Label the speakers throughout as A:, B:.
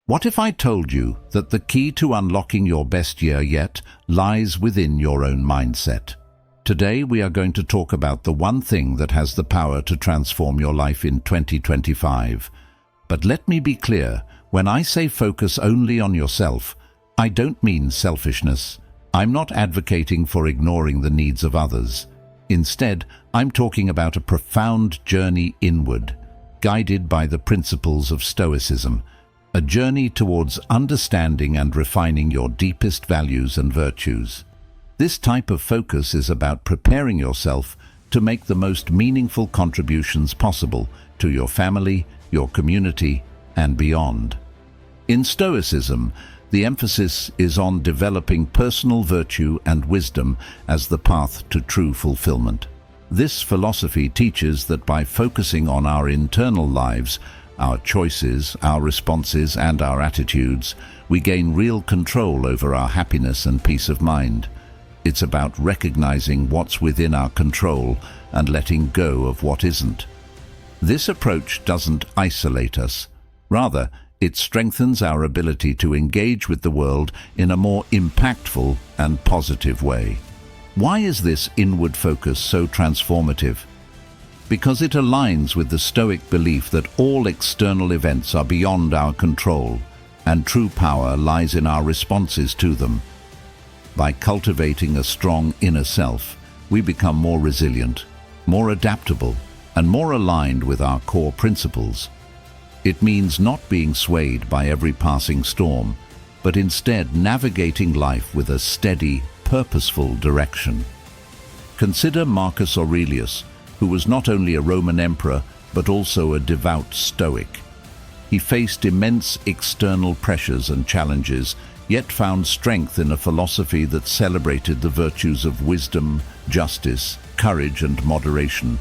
A: What if I told you that the key to unlocking your best year yet lies within your own mindset? Today we are going to talk about the one thing that has the power to transform your life in 2025. But let me be clear, when I say focus only on yourself, I don't mean selfishness. I'm not advocating for ignoring the needs of others. Instead, I'm talking about a profound journey inward, guided by the principles of Stoicism, a journey towards understanding and refining your deepest values and virtues. This type of focus is about preparing yourself to make the most meaningful contributions possible to your family, your community, and beyond. In Stoicism, the emphasis is on developing personal virtue and wisdom as the path to true fulfillment. This philosophy teaches that by focusing on our internal lives, our choices, our responses, and our attitudes, we gain real control over our happiness and peace of mind. It's about recognizing what's within our control and letting go of what isn't. This approach doesn't isolate us. Rather, it strengthens our ability to engage with the world in a more impactful and positive way. Why is this inward focus so transformative? Because it aligns with the Stoic belief that all external events are beyond our control, and true power lies in our responses to them. By cultivating a strong inner self, we become more resilient, more adaptable, and more aligned with our core principles. It means not being swayed by every passing storm, but instead navigating life with a steady, purposeful direction. Consider Marcus Aurelius, who was not only a Roman emperor, but also a devout Stoic. He faced immense external pressures and challenges, yet found strength in a philosophy that celebrated the virtues of wisdom, justice, courage, and moderation.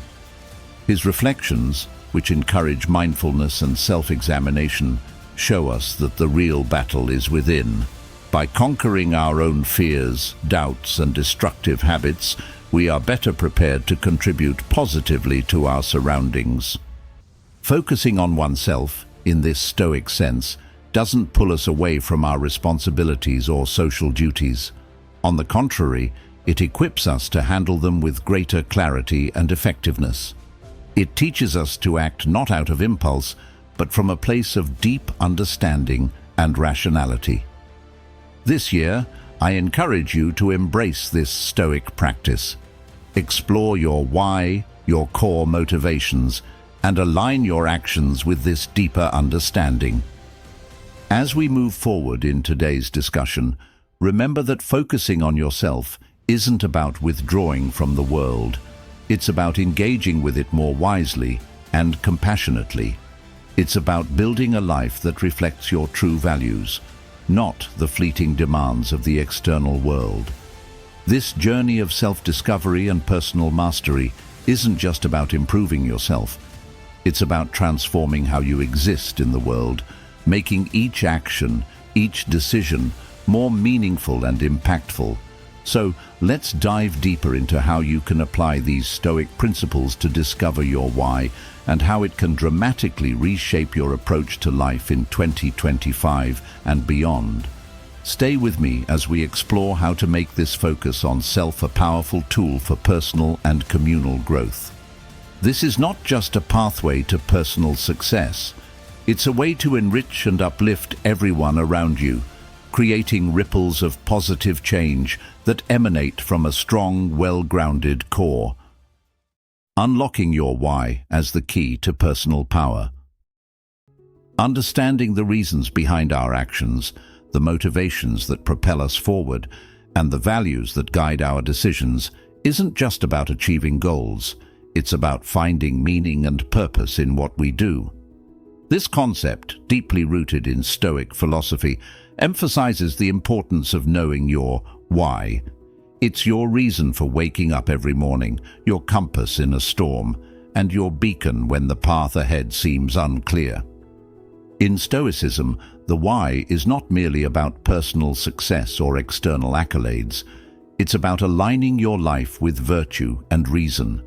A: His reflections, which encourage mindfulness and self-examination, show us that the real battle is within. By conquering our own fears, doubts, and destructive habits, we are better prepared to contribute positively to our surroundings. Focusing on oneself, in this Stoic sense, doesn't pull us away from our responsibilities or social duties. On the contrary, it equips us to handle them with greater clarity and effectiveness. It teaches us to act not out of impulse, but from a place of deep understanding and rationality. This year, I encourage you to embrace this Stoic practice. Explore your why, your core motivations, and align your actions with this deeper understanding. As we move forward in today's discussion, remember that focusing on yourself isn't about withdrawing from the world. It's about engaging with it more wisely and compassionately. It's about building a life that reflects your true values, not the fleeting demands of the external world. This journey of self-discovery and personal mastery isn't just about improving yourself. It's about transforming how you exist in the world, making each action, each decision more meaningful and impactful. So let's dive deeper into how you can apply these Stoic principles to discover your why and how it can dramatically reshape your approach to life in 2025 and beyond. Stay with me as we explore how to make this focus on self a powerful tool for personal and communal growth. This is not just a pathway to personal success. It's a way to enrich and uplift everyone around you, creating ripples of positive change that emanate from a strong, well-grounded core. Unlocking your why as the key to personal power. Understanding the reasons behind our actions, the motivations that propel us forward, and the values that guide our decisions isn't just about achieving goals. It's about finding meaning and purpose in what we do. This concept, deeply rooted in Stoic philosophy, emphasizes the importance of knowing your why. It's your reason for waking up every morning, your compass in a storm, and your beacon when the path ahead seems unclear. In Stoicism, the why is not merely about personal success or external accolades. It's about aligning your life with virtue and reason.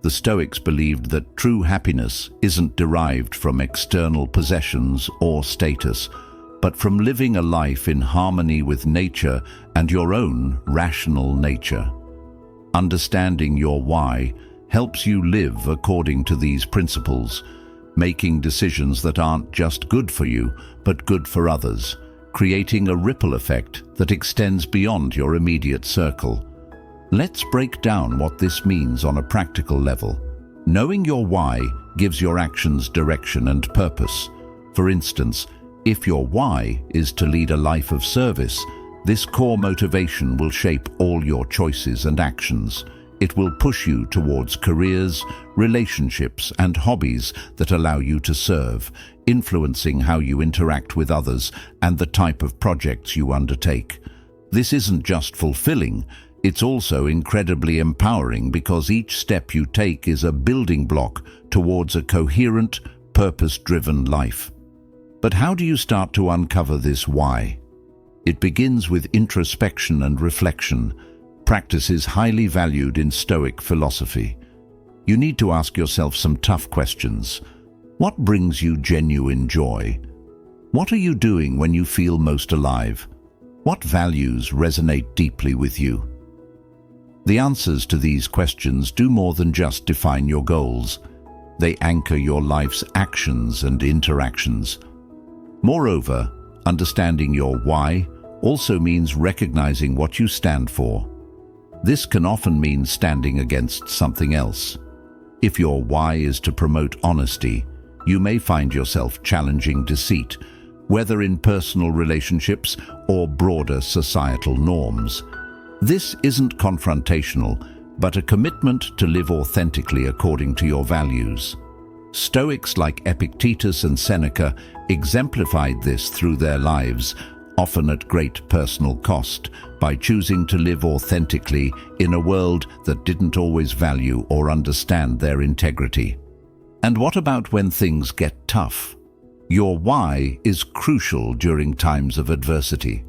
A: The Stoics believed that true happiness isn't derived from external possessions or status, but from living a life in harmony with nature and your own rational nature. Understanding your why helps you live according to these principles, making decisions that aren't just good for you, but good for others, creating a ripple effect that extends beyond your immediate circle. Let's break down what this means on a practical level. Knowing your why gives your actions direction and purpose. For instance, if your why is to lead a life of service, this core motivation will shape all your choices and actions. It will push you towards careers, relationships, and hobbies that allow you to serve, influencing how you interact with others and the type of projects you undertake. This isn't just fulfilling, it's also incredibly empowering because each step you take is a building block towards a coherent, purpose-driven life. But how do you start to uncover this why? It begins with introspection and reflection, practices highly valued in Stoic philosophy. You need to ask yourself some tough questions. What brings you genuine joy? What are you doing when you feel most alive? What values resonate deeply with you? The answers to these questions do more than just define your goals. They anchor your life's actions and interactions. Moreover, understanding your why also means recognizing what you stand for. This can often mean standing against something else. If your why is to promote honesty, you may find yourself challenging deceit, whether in personal relationships or broader societal norms. This isn't confrontational, but a commitment to live authentically according to your values. Stoics like Epictetus and Seneca exemplified this through their lives, often at great personal cost, by choosing to live authentically in a world that didn't always value or understand their integrity. And what about when things get tough? Your why is crucial during times of adversity.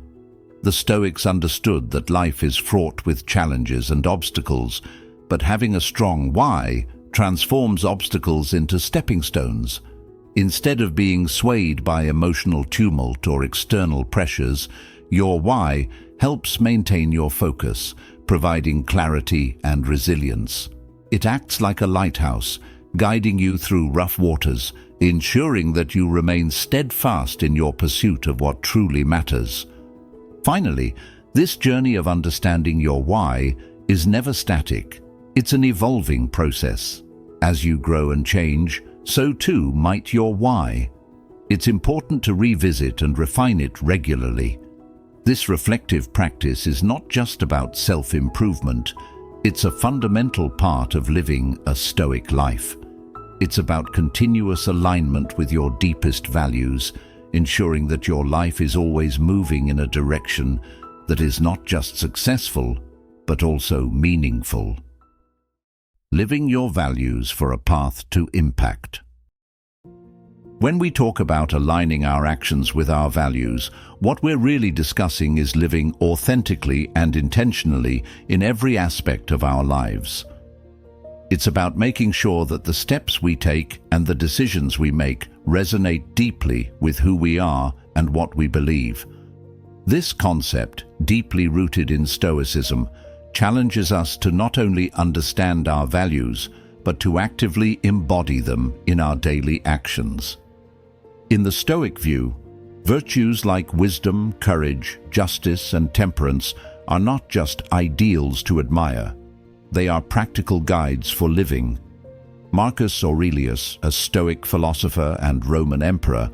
A: The Stoics understood that life is fraught with challenges and obstacles, but having a strong why transforms obstacles into stepping stones. Instead of being swayed by emotional tumult or external pressures, your why helps maintain your focus, providing clarity and resilience. It acts like a lighthouse, guiding you through rough waters, ensuring that you remain steadfast in your pursuit of what truly matters. Finally, this journey of understanding your why is never static. It's an evolving process. As you grow and change, so too might your why. It's important to revisit and refine it regularly. This reflective practice is not just about self-improvement, it's a fundamental part of living a Stoic life. It's about continuous alignment with your deepest values, ensuring that your life is always moving in a direction that is not just successful, but also meaningful. Living your values for a path to impact. When we talk about aligning our actions with our values, what we're really discussing is living authentically and intentionally in every aspect of our lives. It's about making sure that the steps we take and the decisions we make resonate deeply with who we are and what we believe. This concept, deeply rooted in Stoicism, challenges us to not only understand our values, but to actively embody them in our daily actions. In the Stoic view, virtues like wisdom, courage, justice, and temperance are not just ideals to admire. They are practical guides for living. Marcus Aurelius, a Stoic philosopher and Roman emperor,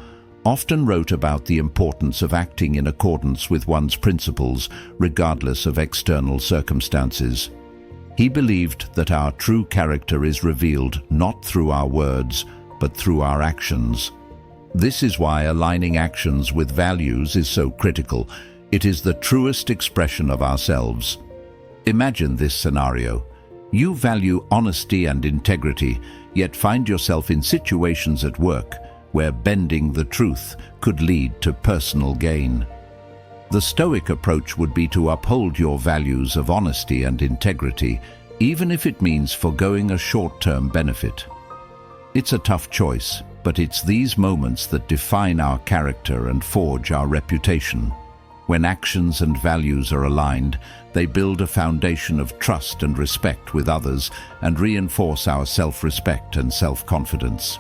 A: often wrote about the importance of acting in accordance with one's principles, regardless of external circumstances. He believed that our true character is revealed not through our words, but through our actions. This is why aligning actions with values is so critical. It is the truest expression of ourselves. Imagine this scenario. You value honesty and integrity, yet find yourself in situations at work where bending the truth could lead to personal gain. The Stoic approach would be to uphold your values of honesty and integrity, even if it means forgoing a short-term benefit. It's a tough choice, But it's these moments that define our character and forge our reputation. When actions and values are aligned, they build a foundation of trust and respect with others and reinforce our self-respect and self-confidence.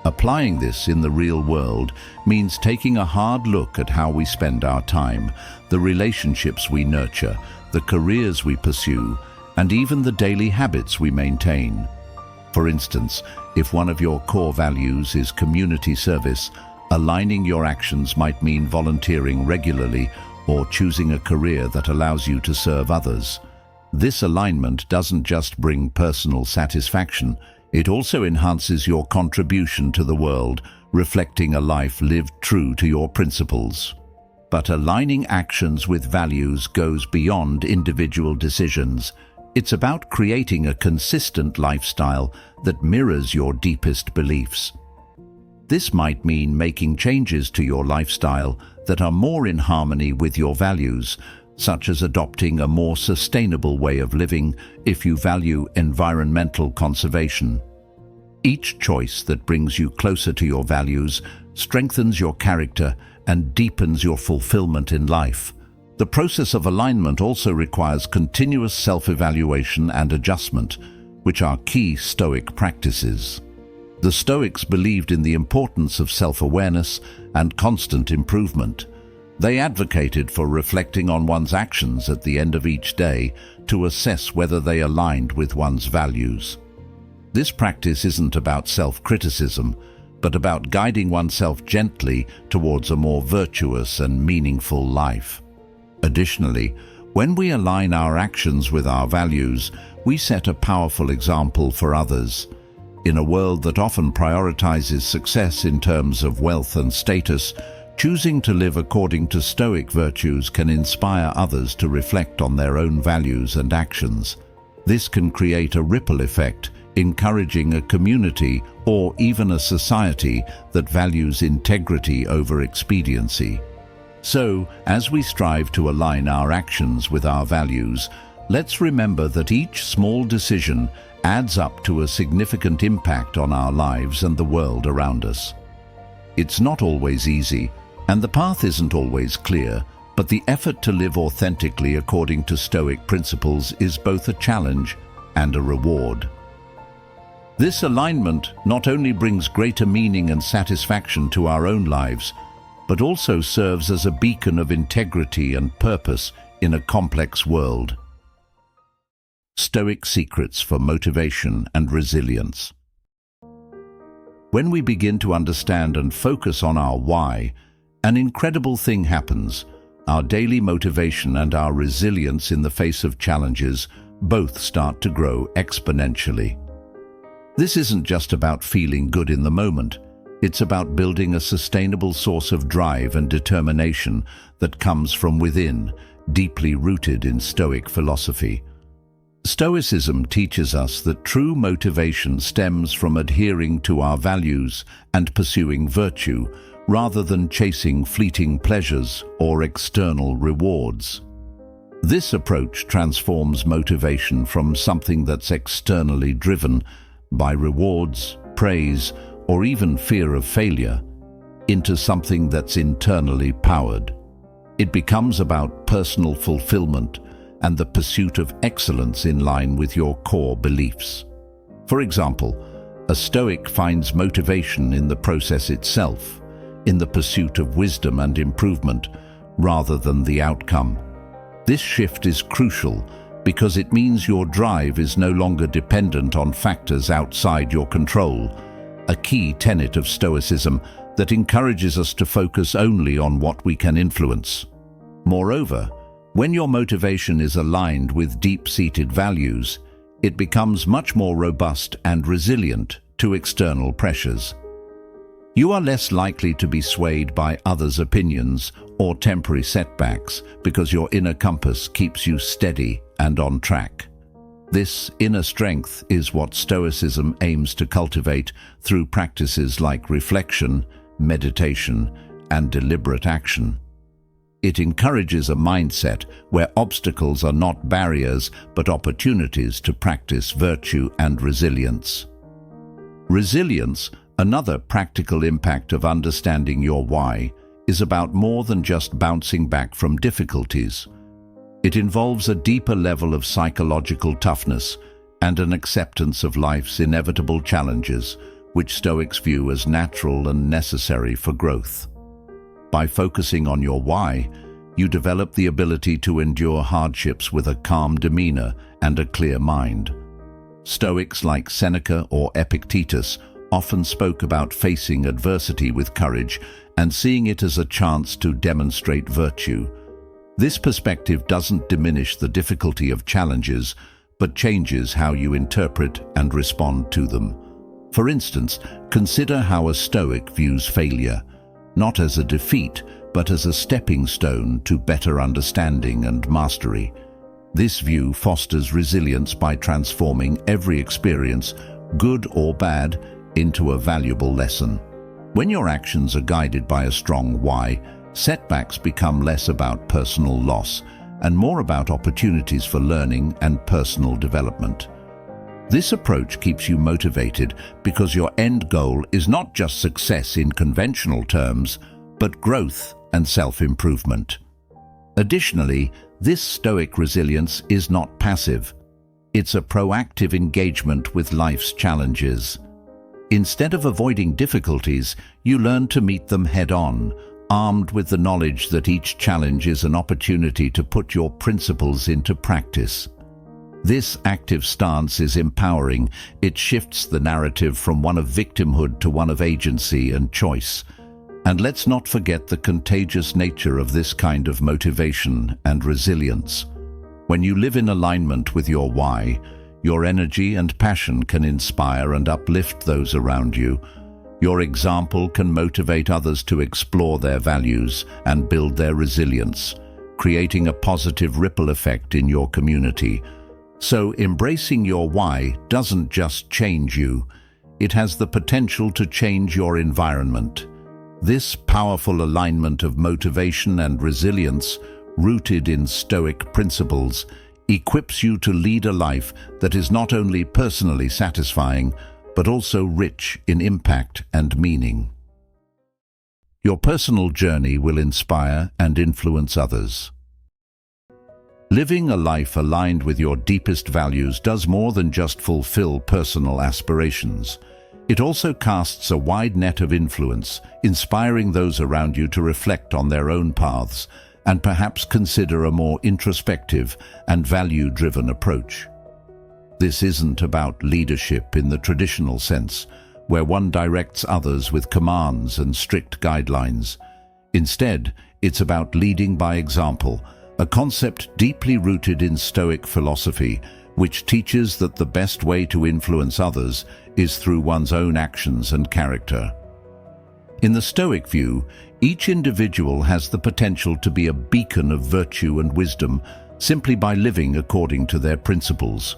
A: Applying this in the real world means taking a hard look at how we spend our time, the relationships we nurture, the careers we pursue, and even the daily habits we maintain. For instance, if one of your core values is community service, aligning your actions might mean volunteering regularly or choosing a career that allows you to serve others. This alignment doesn't just bring personal satisfaction, it also enhances your contribution to the world, reflecting a life lived true to your principles. But aligning actions with values goes beyond individual decisions. It's about creating a consistent lifestyle that mirrors your deepest beliefs. This might mean making changes to your lifestyle that are more in harmony with your values, such as adopting a more sustainable way of living if you value environmental conservation. Each choice that brings you closer to your values strengthens your character and deepens your fulfillment in life. The process of alignment also requires continuous self-evaluation and adjustment, which are key Stoic practices. The Stoics believed in the importance of self-awareness and constant improvement. They advocated for reflecting on one's actions at the end of each day to assess whether they aligned with one's values. This practice isn't about self-criticism, but about guiding oneself gently towards a more virtuous and meaningful life. Additionally, when we align our actions with our values, we set a powerful example for others. In a world that often prioritizes success in terms of wealth and status, choosing to live according to Stoic virtues can inspire others to reflect on their own values and actions. This can create a ripple effect, encouraging a community or even a society that values integrity over expediency. So, as we strive to align our actions with our values, let's remember that each small decision adds up to a significant impact on our lives and the world around us. It's not always easy, and the path isn't always clear, but the effort to live authentically according to Stoic principles is both a challenge and a reward. This alignment not only brings greater meaning and satisfaction to our own lives, but also serves as a beacon of integrity and purpose in a complex world. Stoic secrets for motivation and resilience. When we begin to understand and focus on our why, an incredible thing happens. Our daily motivation and our resilience in the face of challenges both start to grow exponentially. This isn't just about feeling good in the moment. It's about building a sustainable source of drive and determination that comes from within, deeply rooted in Stoic philosophy. Stoicism teaches us that true motivation stems from adhering to our values and pursuing virtue, rather than chasing fleeting pleasures or external rewards. This approach transforms motivation from something that's externally driven by rewards, praise, or even fear of failure, into something that's internally powered. It becomes about personal fulfillment and the pursuit of excellence in line with your core beliefs. For example, a Stoic finds motivation in the process itself, in the pursuit of wisdom and improvement, rather than the outcome. This shift is crucial because it means your drive is no longer dependent on factors outside your control, a key tenet of Stoicism that encourages us to focus only on what we can influence. Moreover, when your motivation is aligned with deep-seated values, it becomes much more robust and resilient to external pressures. You are less likely to be swayed by others' opinions or temporary setbacks because your inner compass keeps you steady and on track. This inner strength is what Stoicism aims to cultivate through practices like reflection, meditation, and deliberate action. It encourages a mindset where obstacles are not barriers but opportunities to practice virtue and resilience. Resilience, Another practical impact of understanding your why is about more than just bouncing back from difficulties. It involves a deeper level of psychological toughness and an acceptance of life's inevitable challenges, which Stoics view as natural and necessary for growth. By focusing on your why, you develop the ability to endure hardships with a calm demeanor and a clear mind. Stoics like Seneca or Epictetus often spoke about facing adversity with courage and seeing it as a chance to demonstrate virtue. This perspective doesn't diminish the difficulty of challenges, but changes how you interpret and respond to them. For instance, consider how a Stoic views failure, not as a defeat, but as a stepping stone to better understanding and mastery. This view fosters resilience by transforming every experience, good or bad, into a valuable lesson. When your actions are guided by a strong why, setbacks become less about personal loss and more about opportunities for learning and personal development. This approach keeps you motivated because your end goal is not just success in conventional terms, but growth and self-improvement. Additionally, this Stoic resilience is not passive. It's a proactive engagement with life's challenges. Instead of avoiding difficulties, you learn to meet them head-on, armed with the knowledge that each challenge is an opportunity to put your principles into practice. This active stance is empowering. It shifts the narrative from one of victimhood to one of agency and choice. And let's not forget the contagious nature of this kind of motivation and resilience. When you live in alignment with your why, your energy and passion can inspire and uplift those around you. Your example can motivate others to explore their values and build their resilience, creating a positive ripple effect in your community. So, embracing your why doesn't just change you, it has the potential to change your environment. This powerful alignment of motivation and resilience, rooted in Stoic principles, equips you to lead a life that is not only personally satisfying, but also rich in impact and meaning. Your personal journey will inspire and influence others. Living a life aligned with your deepest values does more than just fulfill personal aspirations. It also casts a wide net of influence, inspiring those around you to reflect on their own paths and perhaps consider a more introspective and value-driven approach. This isn't about leadership in the traditional sense, where one directs others with commands and strict guidelines. Instead, it's about leading by example, a concept deeply rooted in Stoic philosophy, which teaches that the best way to influence others is through one's own actions and character. In the Stoic view, each individual has the potential to be a beacon of virtue and wisdom simply by living according to their principles.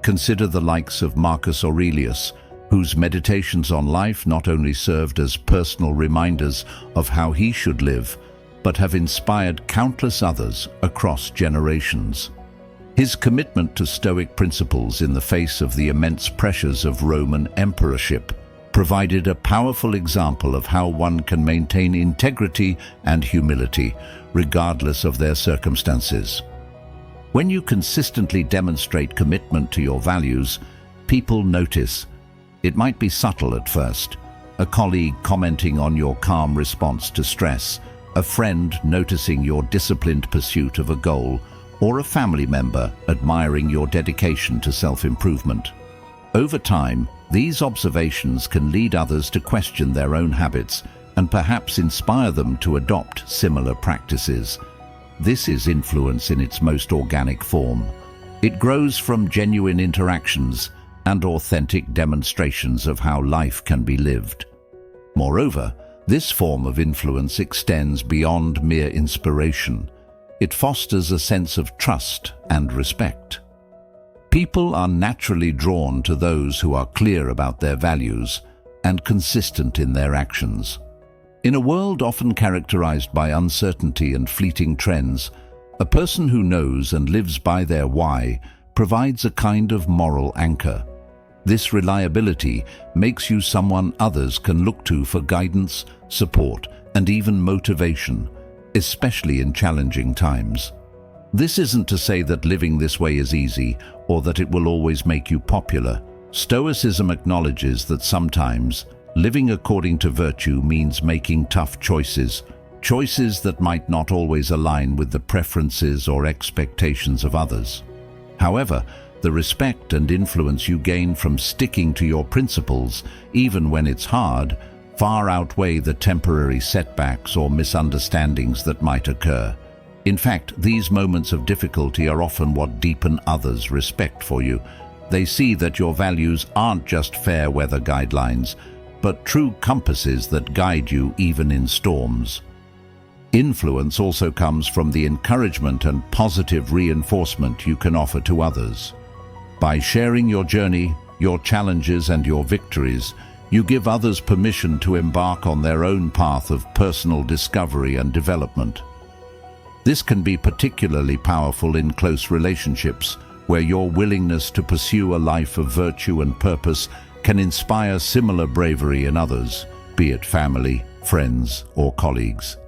A: Consider the likes of Marcus Aurelius, whose meditations on life not only served as personal reminders of how he should live, but have inspired countless others across generations. His commitment to Stoic principles in the face of the immense pressures of Roman emperorship provided a powerful example of how one can maintain integrity and humility, regardless of their circumstances. When you consistently demonstrate commitment to your values, people notice. It might be subtle at first, a colleague commenting on your calm response to stress, a friend noticing your disciplined pursuit of a goal, or a family member admiring your dedication to self-improvement. Over time, these observations can lead others to question their own habits and perhaps inspire them to adopt similar practices. This is influence in its most organic form. It grows from genuine interactions and authentic demonstrations of how life can be lived. Moreover, this form of influence extends beyond mere inspiration. It fosters a sense of trust and respect. People are naturally drawn to those who are clear about their values and consistent in their actions. In a world often characterized by uncertainty and fleeting trends, a person who knows and lives by their why provides a kind of moral anchor. This reliability makes you someone others can look to for guidance, support, and even motivation, especially in challenging times. This isn't to say that living this way is easy or that it will always make you popular. Stoicism acknowledges that sometimes living according to virtue means making tough choices that might not always align with the preferences or expectations of others. However, the respect and influence you gain from sticking to your principles, even when it's hard, far outweigh the temporary setbacks or misunderstandings that might occur. In fact, these moments of difficulty are often what deepen others' respect for you. They see that your values aren't just fair weather guidelines, but true compasses that guide you even in storms. Influence also comes from the encouragement and positive reinforcement you can offer to others. By sharing your journey, your challenges, and your victories, you give others permission to embark on their own path of personal discovery and development. This can be particularly powerful in close relationships, where your willingness to pursue a life of virtue and purpose can inspire similar bravery in others, be it family, friends, or colleagues.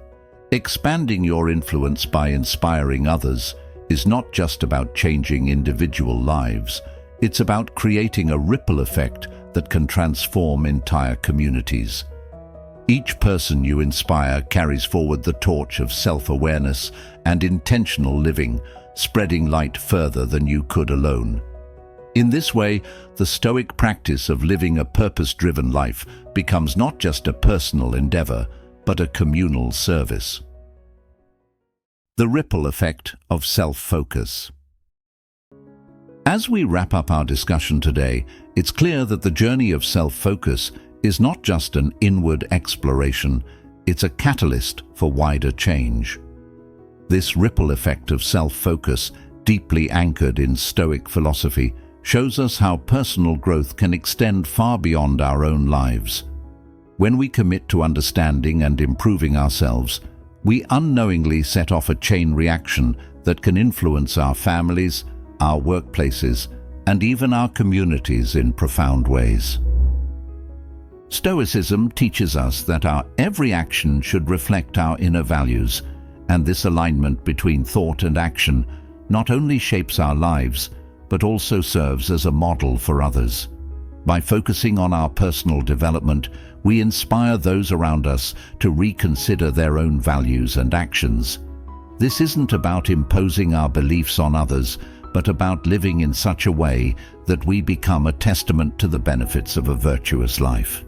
A: Expanding your influence by inspiring others is not just about changing individual lives. It's about creating a ripple effect that can transform entire communities. Each person you inspire carries forward the torch of self-awareness and intentional living, spreading light further than you could alone. In this way, the Stoic practice of living a purpose-driven life becomes not just a personal endeavor, but a communal service. The ripple effect of self-focus. As we wrap up our discussion today, it's clear that the journey of self-focus is not just an inward exploration, it's a catalyst for wider change. This ripple effect of self-focus, deeply anchored in Stoic philosophy, shows us how personal growth can extend far beyond our own lives. When we commit to understanding and improving ourselves, we unknowingly set off a chain reaction that can influence our families, our workplaces, and even our communities in profound ways. Stoicism teaches us that our every action should reflect our inner values, and this alignment between thought and action not only shapes our lives, but also serves as a model for others. By focusing on our personal development, we inspire those around us to reconsider their own values and actions. This isn't about imposing our beliefs on others, but about living in such a way that we become a testament to the benefits of a virtuous life.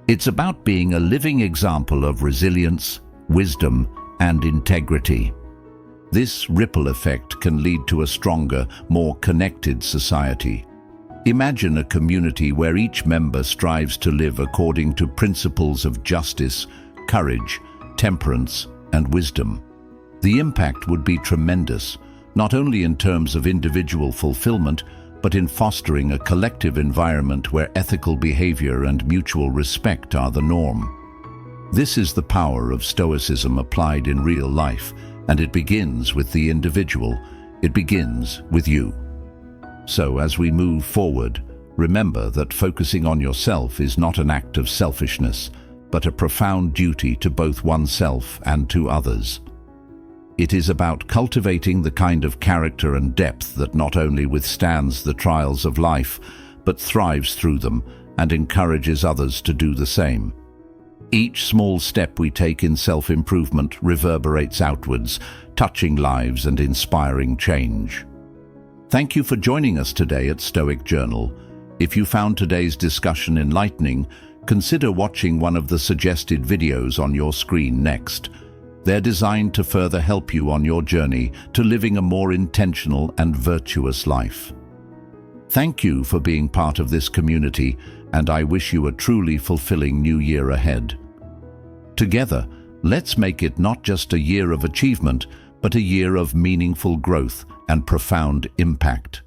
A: It's about being a living example of resilience, wisdom, and integrity. This ripple effect can lead to a stronger, more connected society. Imagine a community where each member strives to live according to principles of justice, courage, temperance, and wisdom. The impact would be tremendous, not only in terms of individual fulfillment, but in fostering a collective environment where ethical behavior and mutual respect are the norm. This is the power of Stoicism applied in real life, and it begins with the individual. It begins with you. So as we move forward, remember that focusing on yourself is not an act of selfishness, but a profound duty to both oneself and to others. It is about cultivating the kind of character and depth that not only withstands the trials of life, but thrives through them and encourages others to do the same. Each small step we take in self-improvement reverberates outwards, touching lives and inspiring change. Thank you for joining us today at Stoic Journal. If you found today's discussion enlightening, consider watching one of the suggested videos on your screen next. They're designed to further help you on your journey to living a more intentional and virtuous life. Thank you for being part of this community, and I wish you a truly fulfilling new year ahead. Together, let's make it not just a year of achievement, but a year of meaningful growth and profound impact.